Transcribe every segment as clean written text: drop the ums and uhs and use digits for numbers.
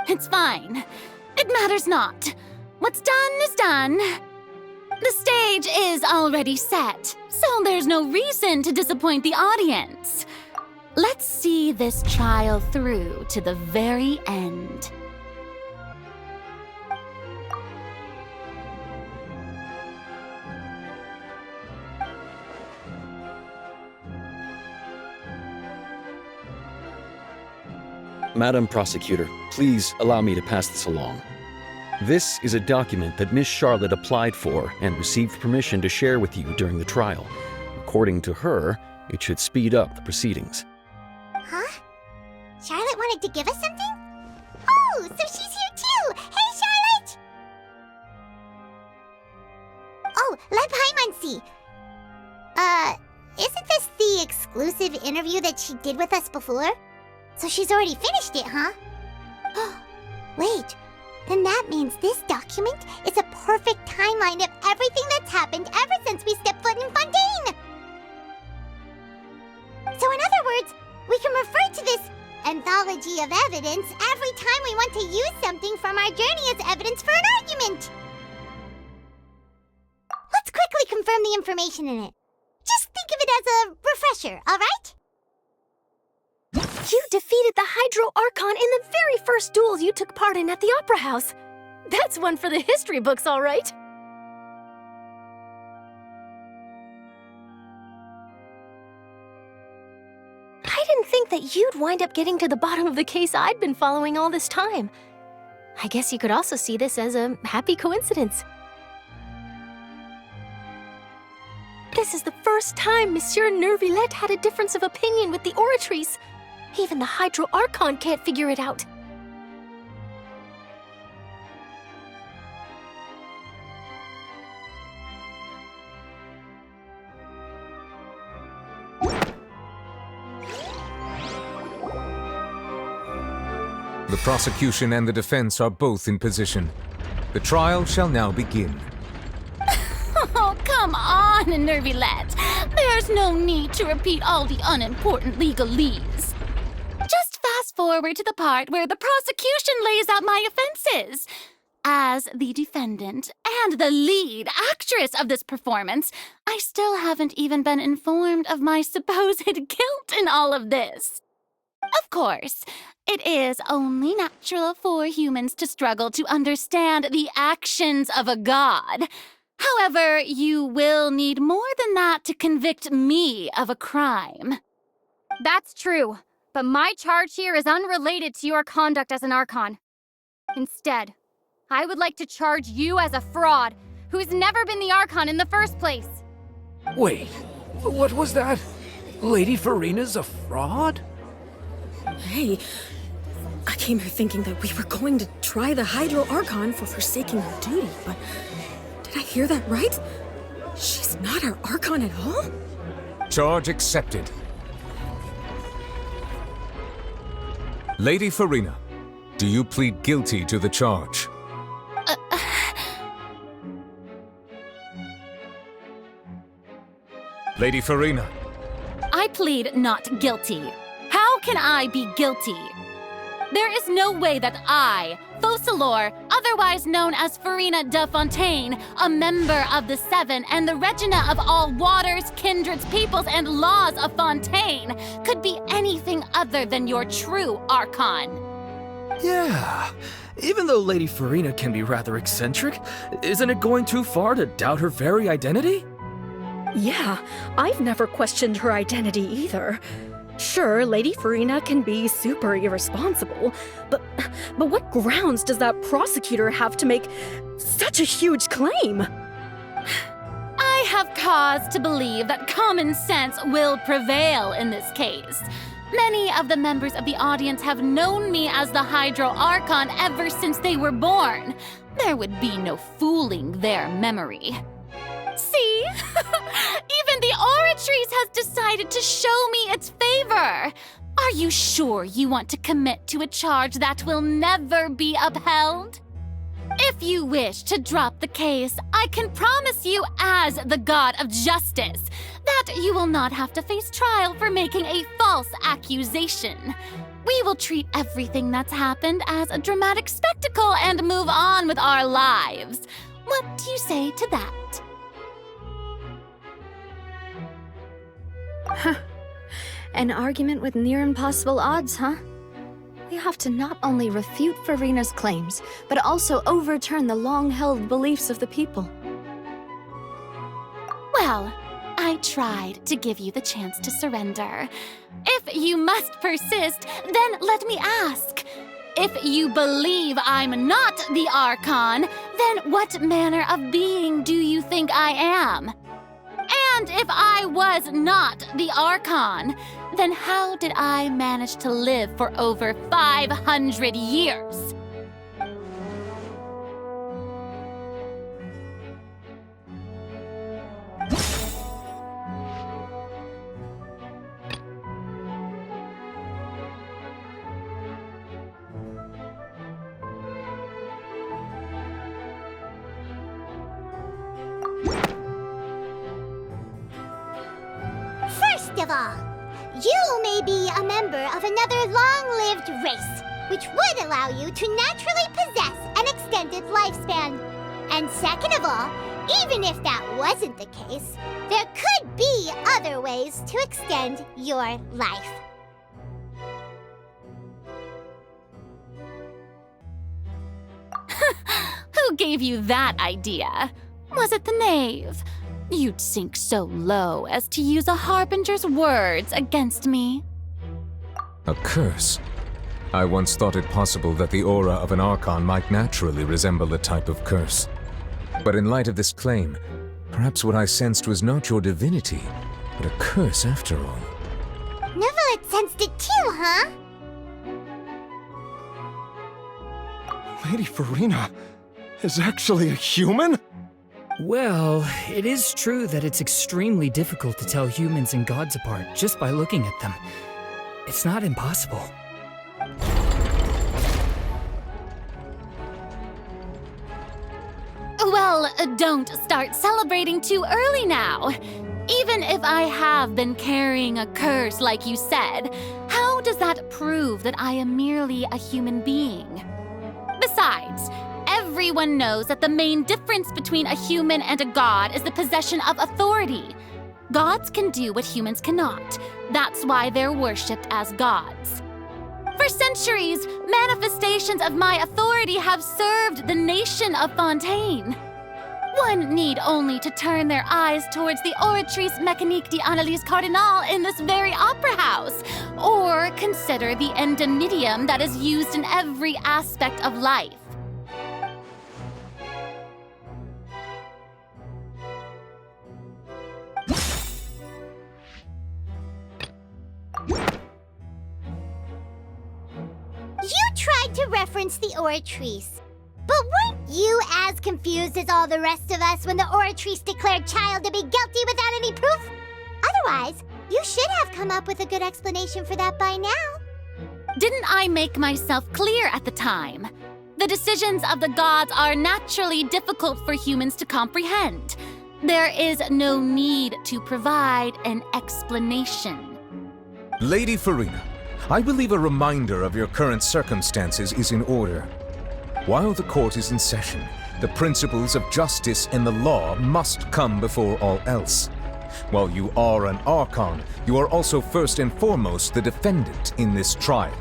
It's fine. It matters not. What's done is done. The stage is already set, so there's no reason to disappoint the audience. Let's see this trial through to the very end. Madam Prosecutor, please allow me to pass this along. This is a document that Miss Charlotte applied for and received permission to share with you during the trial. According to her, it should speed up the proceedings. Huh? Charlotte wanted to give us something? Oh, so she's here too! Hey, Charlotte! Oh, let Paimon see. Isn't this the exclusive interview that she did with us before? So she's already finished it, huh? Wait, then that means this document is a perfect timeline of everything that's happened ever since we stepped foot in Fontaine! So in other words, we can refer to this anthology of evidence every time we want to use something from our journey as evidence for an argument! Let's quickly confirm the information in it. Just think of it as a refresher, alright? You defeated the Hydro Archon in the very first duel you took part in at the Opera House. That's one for the history books, all right. I didn't think that you'd wind up getting to the bottom of the case I'd been following all this time. I guess you could also see this as a happy coincidence. This is the first time Monsieur Nervillette had a difference of opinion with the Oratrice. Even the Hydro Archon can't figure it out. The prosecution and the defense are both in position. The trial shall now begin. Oh, come on, Nervillette. There's no need to repeat all the unimportant legalese. Just fast forward to the part where the prosecution lays out my offenses. As the defendant and the lead actress of this performance, I still haven't even been informed of my supposed guilt in all of this. Of course, it is only natural for humans to struggle to understand the actions of a god. However, you will need more than that to convict me of a crime. That's true, but my charge here is unrelated to your conduct as an Archon. Instead, I would like to charge you as a fraud who's never been the Archon in the first place. Wait, what was that? Lady Furina's a fraud? Hey, I came here thinking that we were going to try the Hydro Archon for forsaking her duty, but did I hear that right? She's not our Archon at all? Charge accepted. Lady Furina, do you plead guilty to the charge? Lady Furina. I plead not guilty. How can I be guilty? There is no way that I, Focalor, otherwise known as Furina de Fontaine, a member of the Seven and the Regina of all waters, kindreds, peoples, and laws of Fontaine, could be anything other than your true Archon. Yeah, even though Lady Furina can be rather eccentric, isn't it going too far to doubt her very identity? Yeah, I've never questioned her identity either. Sure, Lady Furina can be super irresponsible, but what grounds does that prosecutor have to make such a huge claim? I have cause to believe that common sense will prevail in this case. Many of the members of the audience have known me as the Hydro Archon ever since they were born. There would be no fooling their memory. See? Even the Oratrice has decided to show me its favor. Are you sure you want to commit to a charge that will never be upheld? If you wish to drop the case, I can promise you as the god of justice that you will not have to face trial for making a false accusation. We will treat everything that's happened as a dramatic spectacle and move on with our lives. What do you say to that? An argument with near impossible odds, huh? We have to not only refute Furina's claims, but also overturn the long-held beliefs of the people. Well, I tried to give you the chance to surrender. If you must persist, then let me ask. If you believe I'm not the Archon, then what manner of being do you think I am? And if I was not the Archon, then how did I manage to live for over 500 years? First of all, you may be a member of another long-lived race, which would allow you to naturally possess an extended lifespan. And second of all, even if that wasn't the case, there could be other ways to extend your life. Who gave you that idea? Was it the knave? You'd sink so low as to use a harbinger's words against me. A curse? I once thought it possible that the aura of an Archon might naturally resemble a type of curse. But in light of this claim, perhaps what I sensed was not your divinity, but a curse after all. Neverlet sensed it too, huh? Lady Furina is actually a human? Well, it is true that it's extremely difficult to tell humans and gods apart just by looking at them. It's not impossible. Well, don't start celebrating too early now. Even if I have been carrying a curse like you said, how does that prove that I am merely a human being? Besides, everyone knows that the main difference between a human and a god is the possession of authority. Gods can do what humans cannot. That's why they're worshipped as gods. For centuries, manifestations of my authority have served the nation of Fontaine. One need only to turn their eyes towards the Oratrice Mécanique d'Analyse Cardinal in this very opera house, or consider the endemitium that is used in every aspect of life. You tried to reference the Oratrice. But weren't you as confused as all the rest of us when the Oratrice declared Child to be guilty without any proof? Otherwise, you should have come up with a good explanation for that by now. Didn't I make myself clear at the time? The decisions of the gods are naturally difficult for humans to comprehend. There is no need to provide an explanation. Lady Furina, I believe a reminder of your current circumstances is in order. While the court is in session, the principles of justice and the law must come before all else. While you are an Archon, you are also first and foremost the defendant in this trial.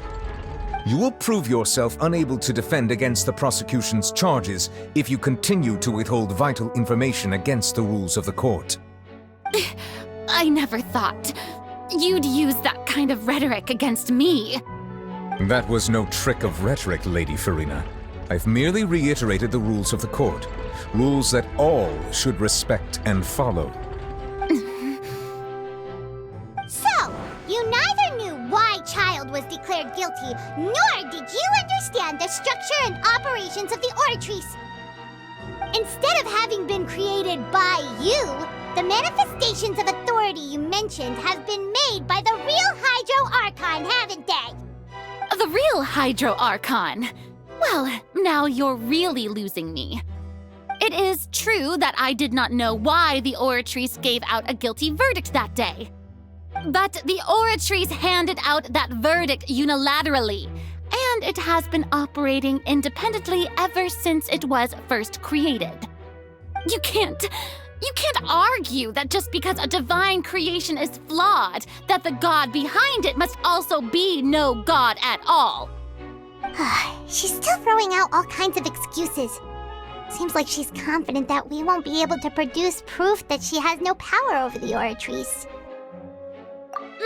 You will prove yourself unable to defend against the prosecution's charges if you continue to withhold vital information against the rules of the court. I never thought you'd use that kind of rhetoric against me. That was no trick of rhetoric, Lady Furina. I've merely reiterated the rules of the court, rules that all should respect and follow. So, you neither knew why Child was declared guilty, nor did you understand the structure and operations of the Oratrice. Instead of having been created by you, the manifestations of authority you mentioned have been made by the real Hydro Archon, haven't they? The real Hydro Archon? Well, now you're really losing me. It is true that I did not know why the Oratrice gave out a guilty verdict that day. But the Oratrice handed out that verdict unilaterally, and it has been operating independently ever since it was first created. You can't argue that just because a divine creation is flawed, that the god behind it must also be no god at all. She's still throwing out all kinds of excuses. Seems like she's confident that we won't be able to produce proof that she has no power over the Oratrice.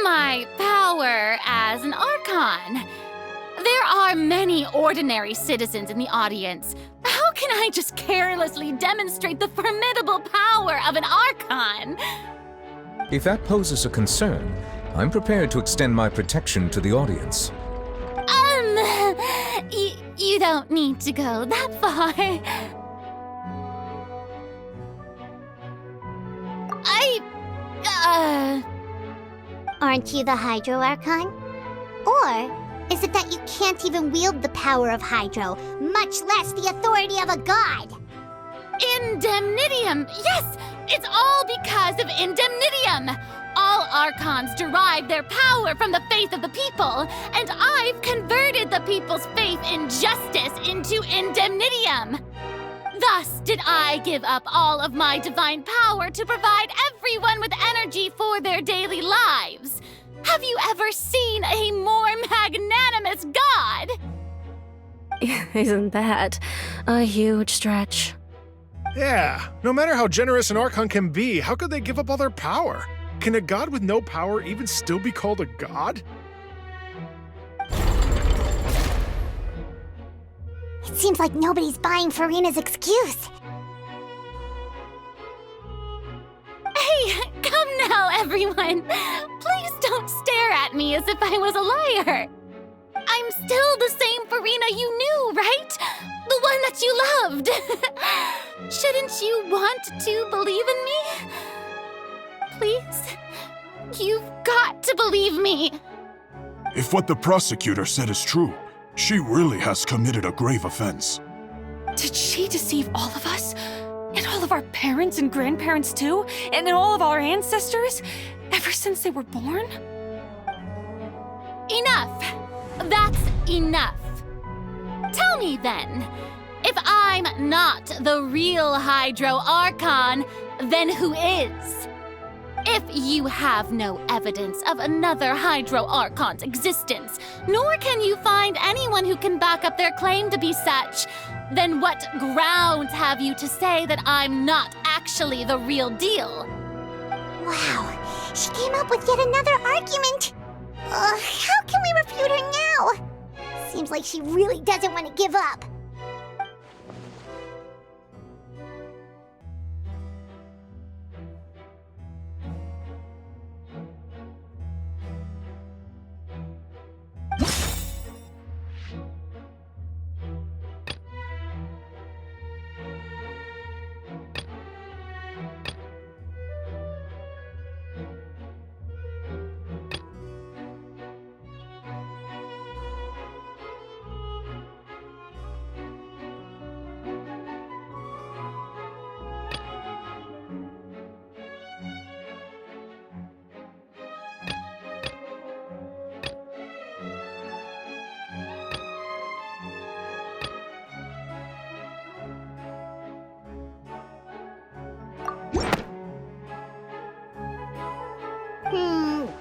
My power as an archon. There are many ordinary citizens in the audience. How can I just carelessly demonstrate the formidable power of an archon? If that poses a concern, I'm prepared to extend my protection to the audience. You don't need to go that far. Aren't you the Hydro Archon? Or is it that you can't even wield the power of Hydro, much less the authority of a god? Indemnitium! Yes! It's all because of Indemnitium! All Archons derive their power from the faith of the people, and I've converted the people's faith in justice into Indemnitium! Thus did I give up all of my divine power to provide everyone with energy for their daily lives. Have you ever seen a more magnanimous god? Isn't that a huge stretch? Yeah, no matter how generous an Archon can be, how could they give up all their power? Can a god with no power even still be called a god? It seems like nobody's buying Furina's excuse. Hey, come now, everyone. Please don't stare at me as if I was a liar. I'm still the same Furina you knew, right? The one that you loved. Shouldn't you want to believe in me? Please? You've got to believe me. If what the prosecutor said is true, she really has committed a grave offense. Did she deceive all of us? And all of our parents and grandparents too? And all of our ancestors? Ever since they were born? Enough. That's enough. Tell me then, if I'm not the real Hydro Archon, then who is? If you have no evidence of another Hydro Archon's existence, nor can you find anyone who can back up their claim to be such, then what grounds have you to say that I'm not actually the real deal? Wow, she came up with yet another argument. How can we refute her now? Seems like she really doesn't want to give up.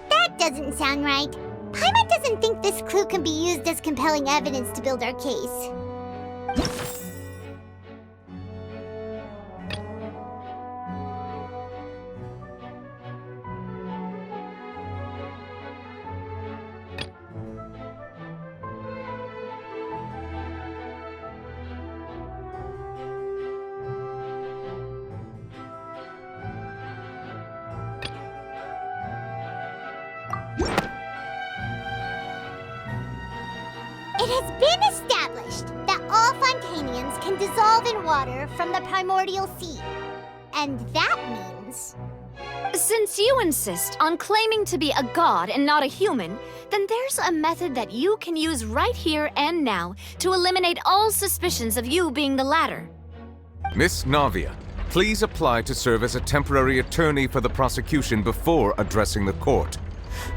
That doesn't sound right. Paimon doesn't think this clue can be used as compelling evidence to build our case. It has been established that all Fontanians can dissolve in water from the primordial sea. And that means... Since you insist on claiming to be a god and not a human, then there's a method that you can use right here and now to eliminate all suspicions of you being the latter. Miss Navia, please apply to serve as a temporary attorney for the prosecution before addressing the court.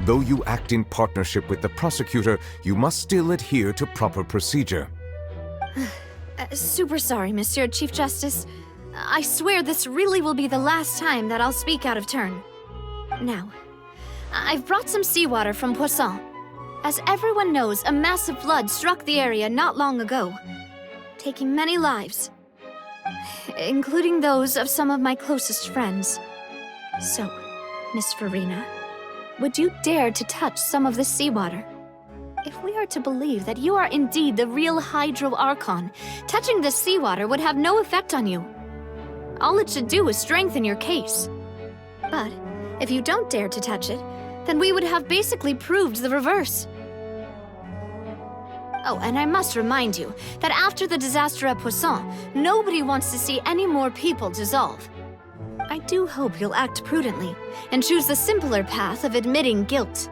Though you act in partnership with the prosecutor, you must still adhere to proper procedure. Super sorry, Monsieur Chief Justice. I swear this really will be the last time that I'll speak out of turn. Now, I've brought some seawater from Poisson. As everyone knows, a massive flood struck the area not long ago, taking many lives, including those of some of my closest friends. So, Miss Furina, would you dare to touch some of the seawater? If we are to believe that you are indeed the real Hydro Archon, touching this seawater would have no effect on you. All it should do is strengthen your case. But if you don't dare to touch it, then we would have basically proved the reverse. Oh, and I must remind you that after the disaster at Poisson, nobody wants to see any more people dissolve. I do hope you'll act prudently and choose the simpler path of admitting guilt.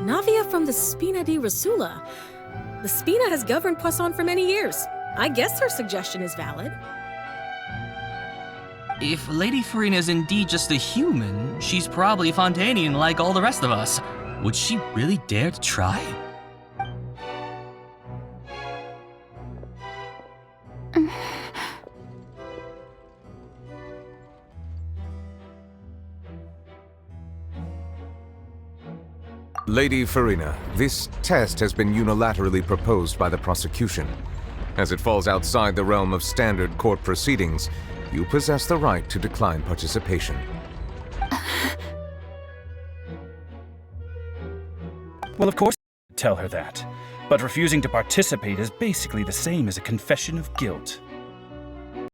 Navia from the Spina di Rosula. The Spina has governed Poisson for many years. I guess her suggestion is valid. If Lady Furina is indeed just a human, she's probably Fontanian like all the rest of us. Would she really dare to try? Lady Furina, this test has been unilaterally proposed by the prosecution. As it falls outside the realm of standard court proceedings, you possess the right to decline participation. Well, of course, tell her that. But refusing to participate is basically the same as a confession of guilt.